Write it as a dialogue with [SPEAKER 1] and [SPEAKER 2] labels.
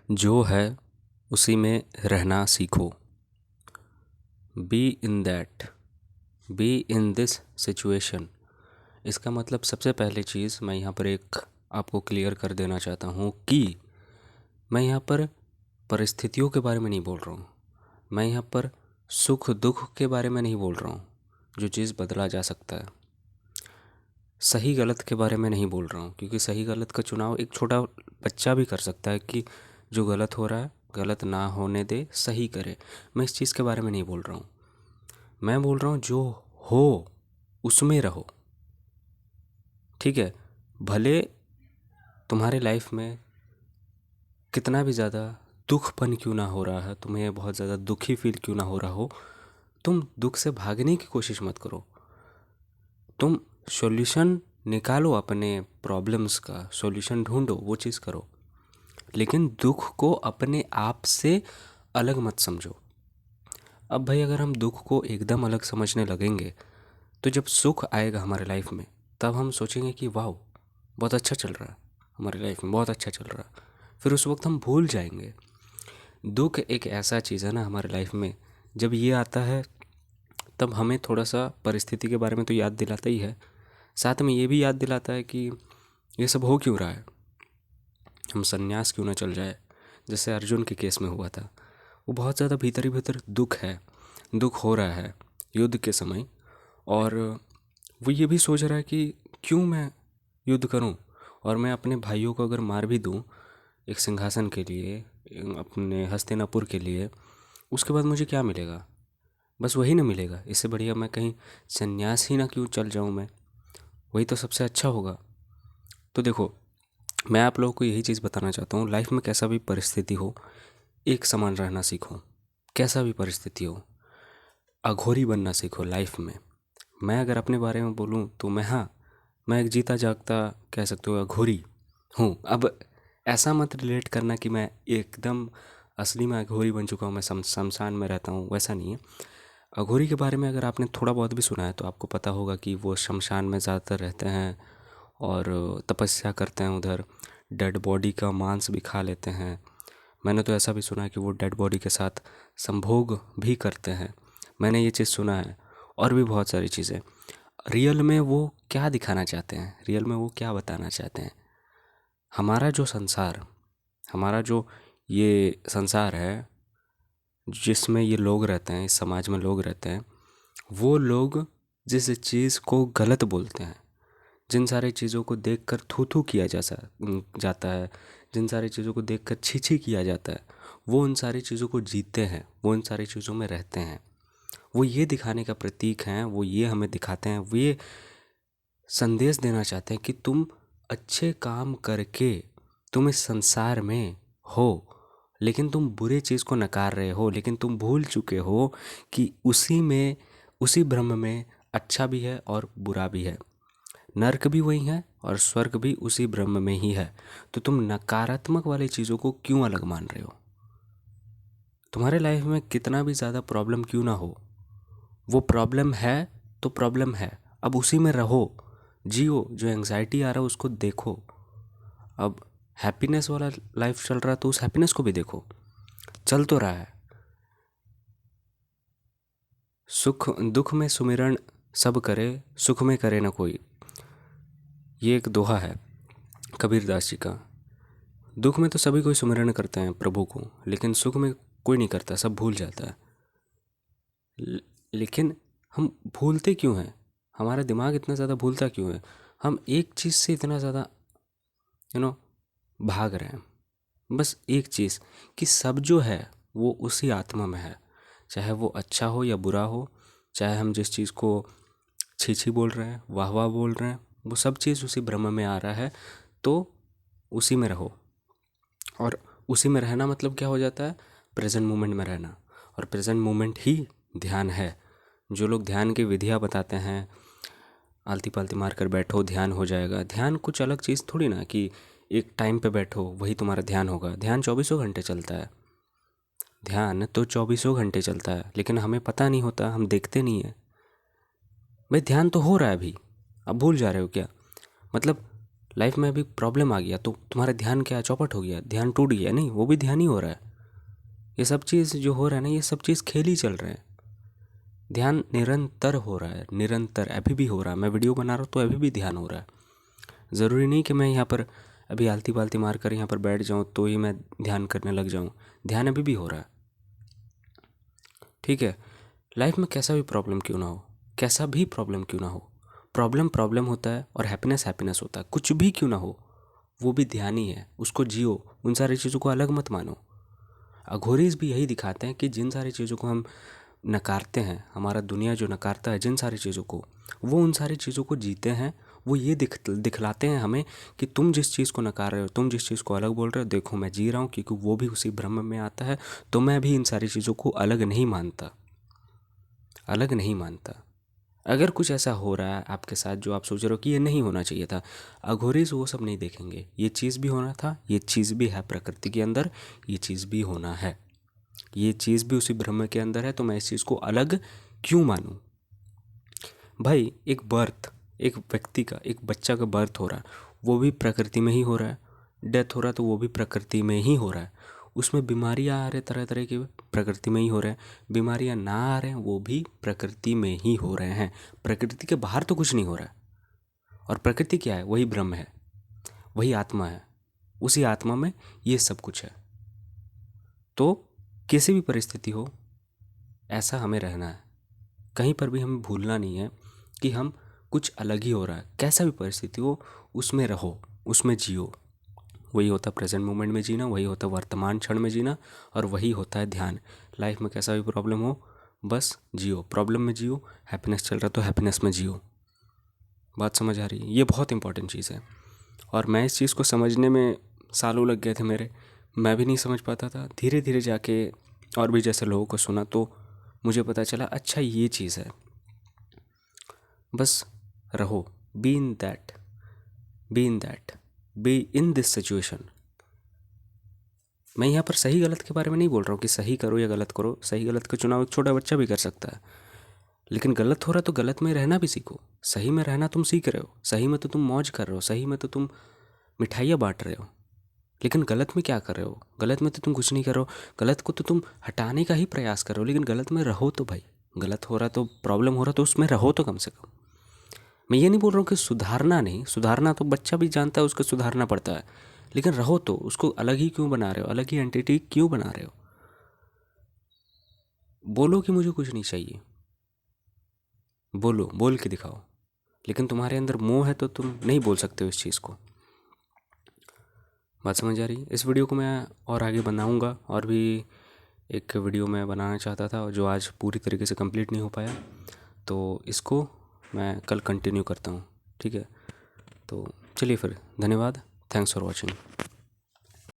[SPEAKER 1] जो है उसी में रहना सीखो। Be in that, be in this situation. इसका मतलब सबसे पहले चीज़ मैं यहाँ पर एक आपको क्लियर कर देना चाहता हूँ कि मैं यहाँ पर परिस्थितियों के बारे में नहीं बोल रहा हूँ। मैं यहाँ पर सुख दुख के बारे में नहीं बोल रहा हूँ, जो चीज़ बदला जा सकता है। सही गलत के बारे में नहीं बोल रहा हूँ, क्योंकि सही गलत का चुनाव एक छोटा बच्चा भी कर सकता है कि जो गलत हो रहा है गलत ना होने दे, सही करे। मैं इस चीज़ के बारे में नहीं बोल रहा हूँ। मैं बोल रहा हूँ जो हो उसमें रहो। ठीक है, भले तुम्हारे लाइफ में कितना भी ज़्यादा दुखपन क्यों ना हो रहा है, तुम्हें बहुत ज़्यादा दुखी फील क्यों ना हो रहा हो, तुम दुख से भागने की कोशिश मत करो। तुम सॉल्यूशन निकालो, अपने प्रॉब्लम्स का सॉल्यूशन ढूंढो, वो चीज़ करो। लेकिन दुख को अपने आप से अलग मत समझो। अब भाई अगर हम दुख को एकदम अलग समझने लगेंगे तो जब सुख आएगा हमारे लाइफ में तब हम सोचेंगे कि वाह बहुत अच्छा चल रहा है, हमारी लाइफ में बहुत अच्छा चल रहा है। फिर उस वक्त हम भूल जाएंगे। दुख एक ऐसा चीज़ है ना हमारे लाइफ में, जब ये आता है तब हमें थोड़ा सा परिस्थिति के बारे में तो याद दिलाता ही है, साथ में ये भी याद दिलाता है कि ये सब हो क्यों रहा है, हम संन्यास क्यों ना चल जाए, जैसे अर्जुन के केस में हुआ था। वो बहुत ज़्यादा भीतर ही भीतर दुख है, दुख हो रहा है युद्ध के समय, और वो ये भी सोच रहा है कि क्यों मैं युद्ध करूं, और मैं अपने भाइयों को अगर मार भी दूं एक सिंहासन के लिए, अपने हस्तिनापुर के लिए, उसके बाद मुझे क्या मिलेगा? बस वही ना मिलेगा। इससे बढ़िया मैं कहीं संन्यास ही ना क्यों चल जाऊं मैं, वही तो सबसे अच्छा होगा। तो देखो, मैं आप लोगों को यही चीज़ बताना चाहता हूँ, लाइफ में कैसा भी परिस्थिति हो एक समान रहना सीखो। कैसा भी परिस्थिति हो अघोरी बनना सीखो लाइफ में। मैं अगर अपने बारे में बोलूँ तो मैं, हाँ, मैं एक जीता जागता कह सकते हो अघोरी हूँ। अब ऐसा मत रिलेट करना कि मैं एकदम असली में अघोरी बन चुका हूँ, मैं शमशान में रहता हूँ, वैसा नहीं है। अघोरी के बारे में अगर आपने थोड़ा बहुत भी सुना है तो आपको पता होगा कि वो शमशान में ज़्यादातर रहते हैं और तपस्या करते हैं उधर, डेड बॉडी का मांस भी खा लेते हैं। मैंने तो ऐसा भी सुना है कि वो डेड बॉडी के साथ संभोग भी करते हैं, मैंने ये चीज़ सुना है। और भी बहुत सारी चीज़ें। रियल में वो क्या दिखाना चाहते हैं, रियल में वो क्या बताना चाहते हैं? हमारा जो संसार, हमारा जो ये संसार है जिसमें ये लोग रहते हैं, इस समाज में लोग रहते हैं, वो लोग जिस चीज़ को गलत बोलते हैं, जिन सारी चीज़ों को देखकर थू थू किया जाता है, जिन सारी चीज़ों को देखकर छी छी किया जाता है, वो उन सारी चीज़ों को जीते हैं, वो उन सारी चीज़ों में रहते हैं। वो ये दिखाने का प्रतीक हैं, वो ये हमें दिखाते हैं, वो ये संदेश देना चाहते हैं कि तुम अच्छे काम करके तुम इस संसार में हो, लेकिन तुम बुरे चीज़ को नकार रहे हो, लेकिन तुम भूल चुके हो कि उसी में, उसी ब्रह्म में अच्छा भी है और बुरा भी है, नर्क भी वही है और स्वर्ग भी उसी ब्रह्म में ही है। तो तुम नकारात्मक वाली चीज़ों को क्यों अलग मान रहे हो? तुम्हारे लाइफ में कितना भी ज़्यादा प्रॉब्लम क्यों ना हो, वो प्रॉब्लम है तो प्रॉब्लम है, अब उसी में रहो, जियो। जो एंग्जाइटी आ रहा है उसको देखो। अब हैप्पीनेस वाला लाइफ चल रहा है तो उस हैप्पीनेस को भी देखो, चल तो रहा है। सुख दुख में सुमिरन सब करे, सुख में करे ना कोई, ये एक दोहा है कबीर दास जी का। दुख में तो सभी कोई सुमिरन करते हैं प्रभु को, लेकिन सुख में कोई नहीं करता, सब भूल जाता है। लेकिन हम भूलते क्यों हैं? हमारा दिमाग इतना ज़्यादा भूलता क्यों है? हम एक चीज़ से इतना ज़्यादा यू नो भाग रहे हैं, बस एक चीज़, कि सब जो है वो उसी आत्मा में है, चाहे वो अच्छा हो या बुरा हो, चाहे हम जिस चीज़ को छी छी बोल रहे हैं, वाह वाह बोल रहे हैं, वो सब चीज़ उसी ब्रह्म में आ रहा है। तो उसी में रहो। और उसी में रहना मतलब क्या हो जाता है? प्रेजेंट मोमेंट में रहना। और प्रेजेंट मोमेंट ही ध्यान है। जो लोग ध्यान की विधियाँ बताते हैं, आलती पालती मार कर बैठो ध्यान हो जाएगा, ध्यान कुछ अलग चीज़ थोड़ी ना कि एक टाइम पे बैठो वही तुम्हारा ध्यान होगा। ध्यान चौबीसों घंटे चलता है, ध्यान तो चौबीसों घंटे चलता है, लेकिन हमें पता नहीं होता, हम देखते नहीं है। भाई ध्यान तो हो रहा है अभी, अब भूल जा रहे हो क्या? मतलब लाइफ में अभी प्रॉब्लम आ गया तो तुम्हारा ध्यान क्या चौपट हो गया, ध्यान टूट गया? नहीं, वो भी ध्यान ही हो रहा है। ये सब चीज़ जो हो रहा है ना, ये सब चीज़ खेल ही चल रहे हैं। ध्यान निरंतर हो रहा है, निरंतर अभी भी हो रहा है। मैं वीडियो बना रहा हूँ तो अभी भी ध्यान हो रहा है। ज़रूरी नहीं कि मैं यहाँ पर अभी आलती पालती मार कर यहाँ पर बैठ जाऊँ तो ही मैं ध्यान करने लग जाऊँ। ध्यान अभी भी हो रहा है, ठीक है। लाइफ में कैसा भी प्रॉब्लम क्यों ना हो, कैसा भी प्रॉब्लम क्यों ना हो, प्रॉब्लम प्रॉब्लम होता है और हैप्पीनेस हैप्पीनेस होता है। कुछ भी क्यों ना हो, वो भी ध्यान ही है, उसको जियो। उन सारी चीज़ों को अलग मत मानो। अघोरीज भी यही दिखाते हैं कि जिन सारी चीज़ों को हम नकारते हैं, हमारा दुनिया जो नकारता है जिन सारी चीज़ों को, वो उन सारी चीज़ों को जीते हैं। वो ये दिखलाते हैं हमें कि तुम जिस चीज़ को नकार रहे हो, तुम जिस चीज़ को अलग बोल रहे हो, देखो मैं जी रहा हूँ, क्योंकि वो भी उसी ब्रह्म में आता है। तो मैं भी इन सारी चीज़ों को अलग नहीं मानता, अलग नहीं मानता। अगर कुछ ऐसा हो रहा है आपके साथ जो आप सोच रहे हो कि ये नहीं होना चाहिए था, अघोरीज वो सब नहीं देखेंगे। ये चीज़ भी होना था, ये चीज़ भी है प्रकृति के अंदर, ये चीज़ भी होना है, ये चीज़ भी उसी ब्रह्म के अंदर है। तो मैं इस चीज़ को अलग क्यों मानूं? भाई एक व्यक्ति का, एक बच्चा का बर्थ हो रहा है, वो भी प्रकृति में ही हो रहा है। डेथ हो रहा है तो वो भी प्रकृति में ही हो रहा है। उसमें बीमारियां आ रहे तरह तरह की, प्रकृति में ही हो रहे हैं। बीमारियां ना आ रहे हैं, वो भी प्रकृति में ही हो रहे हैं। प्रकृति के बाहर तो कुछ नहीं हो रहा है। और प्रकृति क्या है? वही ब्रह्म है, वही आत्मा है। उसी आत्मा में ये सब कुछ है। तो किसी भी परिस्थिति हो, ऐसा हमें रहना है। कहीं पर भी हमें भूलना नहीं है कि हम कुछ अलग ही हो रहा है। कैसा भी परिस्थिति हो, उसमें रहो, उसमें जियो। वही होता है प्रेजेंट मोमेंट में जीना, वही होता है वर्तमान क्षण में जीना, और वही होता है ध्यान। लाइफ में कैसा भी प्रॉब्लम हो, बस जियो, प्रॉब्लम में जियो। हैप्पीनेस चल रहा है तो हैप्पीनेस में जियो। बात समझ आ रही है? ये बहुत इंपॉर्टेंट चीज़ है। और मैं इस चीज़ को समझने में सालों लग गए थे मेरे। मैं भी नहीं समझ पाता था। धीरे धीरे जाके और भी जैसे लोगों को सुना तो मुझे पता चला, अच्छा ये चीज़ है। बस रहो, be in that, be in that, be in this situation. मैं यहाँ पर सही गलत के बारे में नहीं बोल रहा हूँ कि सही करो या गलत करो। सही गलत का चुनाव एक छोटा बच्चा भी कर सकता है। लेकिन गलत हो रहा है तो गलत में रहना भी सीखो। सही में रहना तुम सीख रहे हो, सही में तो तुम मौज कर रहे हो, सही में तो तुम मिठाइयाँ बांट रहे हो। लेकिन गलत में क्या कर रहे हो? गलत में तो तुम कुछ नहीं कर रहे हो। गलत को तो तुम हटाने का ही प्रयास कर रहे हो। लेकिन गलत में रहो तो भाई, गलत हो रहा तो, प्रॉब्लम हो रहा तो उसमें रहो तो कम से कम। मैं ये नहीं बोल रहा हूँ कि सुधारना नहीं, सुधारना तो बच्चा भी जानता है, उसको सुधारना पड़ता है। लेकिन रहो तो, उसको अलग ही क्यों बना रहे हो? अलग ही एंटिटी क्यों बना रहे हो? बोलो कि मुझे कुछ नहीं चाहिए, बोलो, बोल के दिखाओ। लेकिन तुम्हारे अंदर मोह है तो तुम नहीं बोल सकते हो इस चीज़ को। बात समझ आ रही है? इस वीडियो को मैं और आगे बनाऊंगा, और भी एक वीडियो मैं बनाना चाहता था जो आज पूरी तरीके से कंप्लीट नहीं हो पाया, तो इसको मैं कल कंटिन्यू करता हूँ, ठीक है? तो चलिए फिर, धन्यवाद, थैंक्स फॉर वॉचिंग।